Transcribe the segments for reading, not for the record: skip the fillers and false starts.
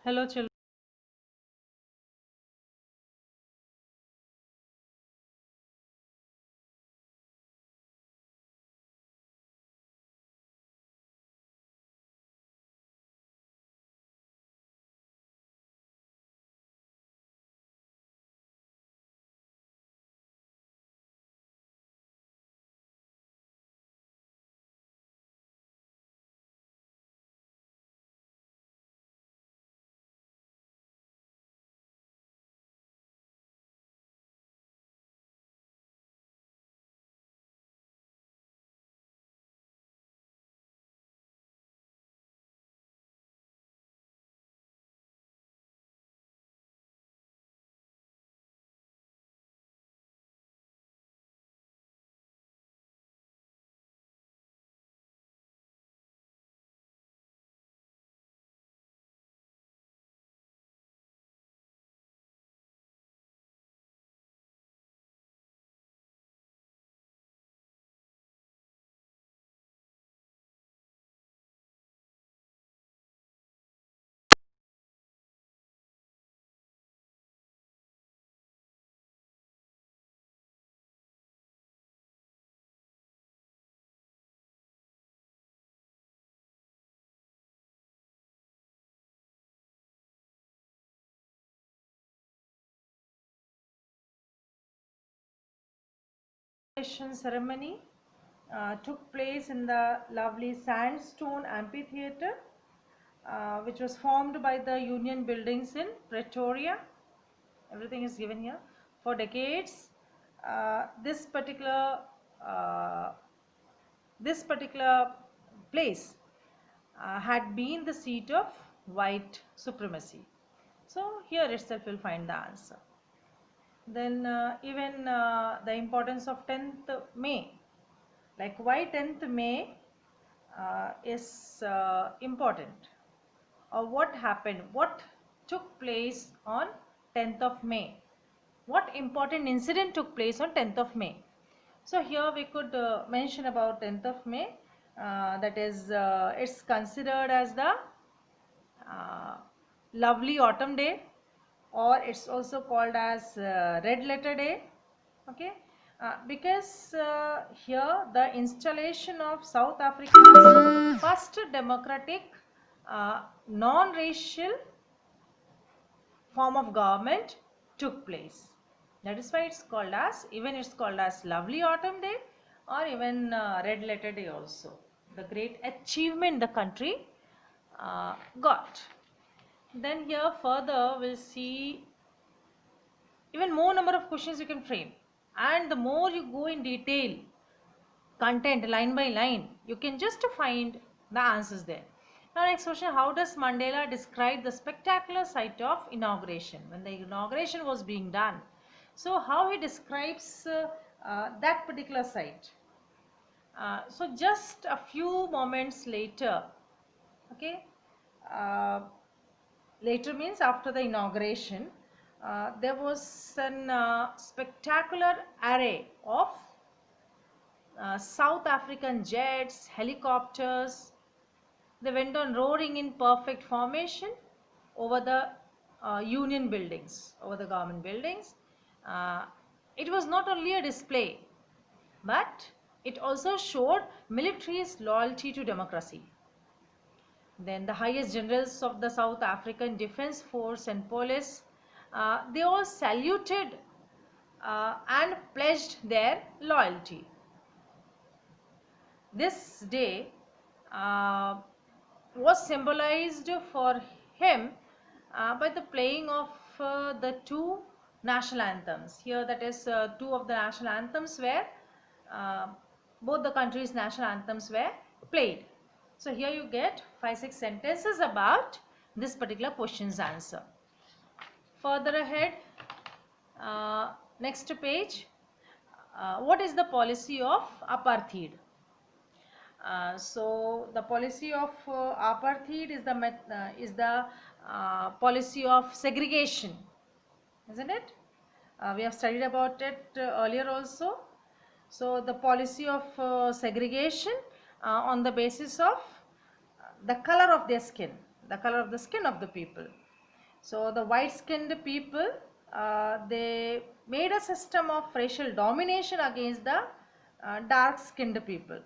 Hello, children. Ceremony took place in the lovely sandstone amphitheater, which was formed by the Union buildings in Pretoria. Everything is given here. For decades, this uh, particular place had been the seat of white supremacy. So here itself we'll find the answer. Then even the importance of 10th May, like why 10th May is important, or what happened, what took place on 10th of May, what important incident took place on 10th of May. So here we could mention about 10th of May, that is it's considered as the uh, lovely autumn day, or it's also called as red letter day. Okay, because here the installation of South Africa's first democratic non-racial form of government took place. That is why it's called as lovely autumn day, or even red letter day also. The great achievement the country got. Then here further we'll see even more number of questions you can frame, and the more you go in detail, content line by line, you can just find the answers there. Now next question, how does Mandela describe the spectacular sight of inauguration, when the inauguration was being done? So how he describes that particular site? So just a few moments later, okay, uh, later means after the inauguration, there was an spectacular array of South African jets, helicopters. They went on roaring in perfect formation over the union buildings, over the government buildings. Uh, it was not only a display, but it also showed military's loyalty to democracy. Then the highest generals of the South African Defence Force and police, they all saluted and pledged their loyalty. This day uh, was symbolized for him by the playing of the two national anthems. Here, that is, two of the national anthems were, uh, both the countries' national anthems were played. So here you get 5-6 sentences about this particular question's answer. Further ahead, next page, what is the policy of apartheid? So the policy of apartheid is the policy of segregation, isn't it? We have studied about it earlier also. So the policy of segregation on the basis of the color of their skin, the color of the skin of the people. So the white-skinned people, they made a system of racial domination against the dark-skinned people.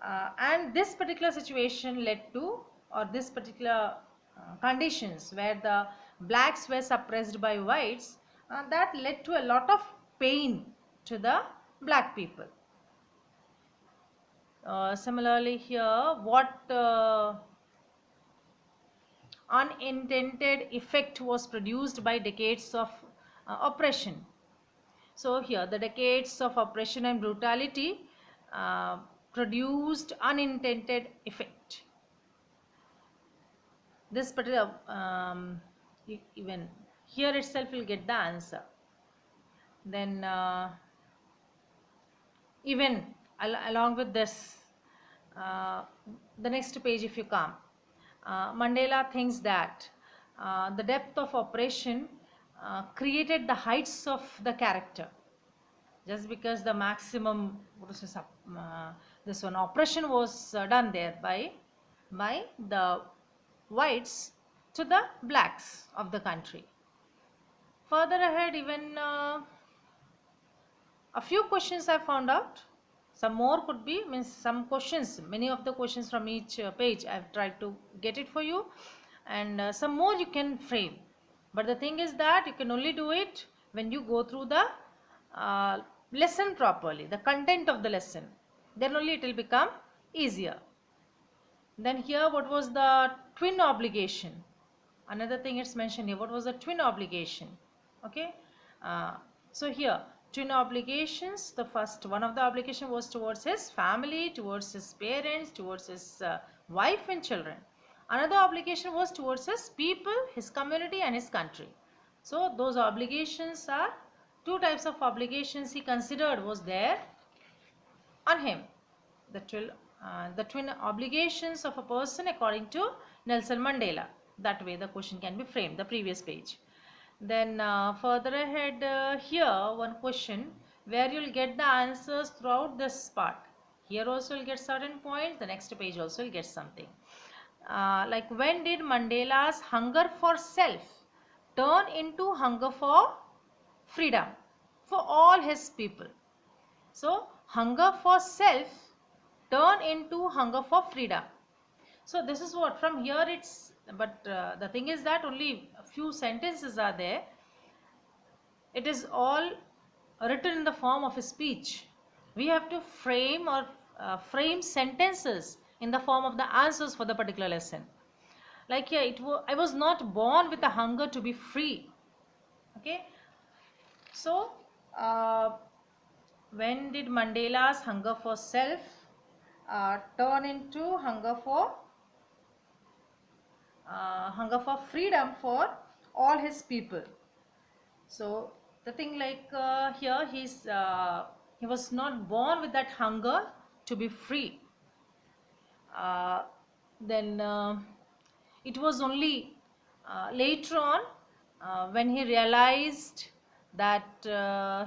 And this particular situation led to, or this particular conditions where the blacks were suppressed by whites, that led to a lot of pain to the black people. Similarly here, what unintended effect was produced by decades of oppression. So here the decades of oppression and brutality uh, produced unintended effect. This particular even here itself will get the answer. Then even along with this, uh, the next page if you come, Mandela thinks that the depth of oppression created the heights of the character. Just because the maximum this one oppression was done there by the whites to the blacks of the country. Further ahead, even a few questions I found out. Some more could be, means some questions, many of the questions from each page I've tried to get it for you, and some more you can frame. But the thing is that you can only do it when you go through the uh, lesson properly, the content of the lesson. Then only it will become easier. Then here, what was the twin obligation? Another thing it's mentioned here, what was the twin obligation? Okay, so here twin obligations, the first one of the obligation was towards his family, towards his parents, towards his wife and children. Another obligation was towards his people, his community and his country. So those obligations are two types of obligations he considered was there on him. The twin obligations of a person according to Nelson Mandela. That way the question can be framed, the previous page. Then further ahead here, one question where you will get the answers throughout this part. Here also you will get certain points, the next page also you will get something. Like, when did Mandela's hunger for self turn into hunger for freedom for all his people? So hunger for self turn into hunger for freedom. So this is what from here it's, but the thing is that only a few sentences are there. It is all written in the form of a speech. We have to frame or frame sentences in the form of the answers for the particular lesson. Like here, I was not born with a hunger to be free. Okay. So when did Mandela's hunger for self turn into hunger for freedom for all his people? So the thing, like here he was not born with that hunger to be free. Then it was only later on when he realized that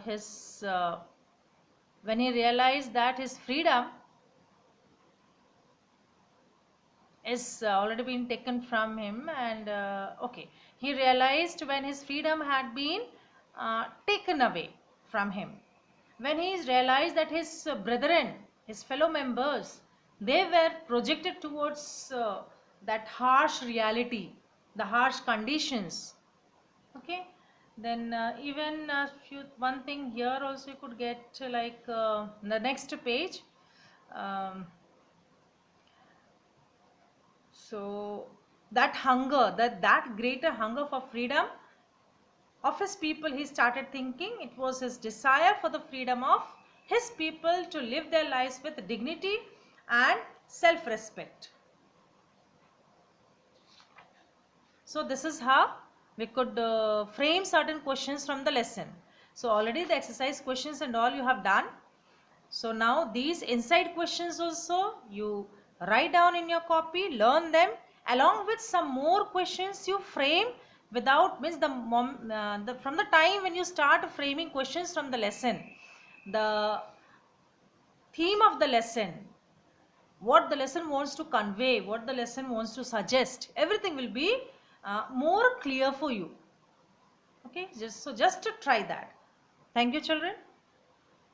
his freedom is already been taken from him, and okay, he realized when his freedom had been taken away from him, when he realized that his brethren, his fellow members, they were projected towards that harsh reality, the harsh conditions. Okay. Then even one thing here also you could get, like the next page. So that hunger, that greater hunger for freedom of his people, he started thinking it was his desire for the freedom of his people to live their lives with dignity and self-respect. So this is how we could frame certain questions from the lesson. So already the exercise questions and all you have done. So now these inside questions also you write down in your copy, learn them, along with some more questions you frame without, means from the time when you start framing questions from the lesson, the theme of the lesson, what the lesson wants to convey, what the lesson wants to suggest, everything will be more clear for you. Okay, just to try that. Thank you, children.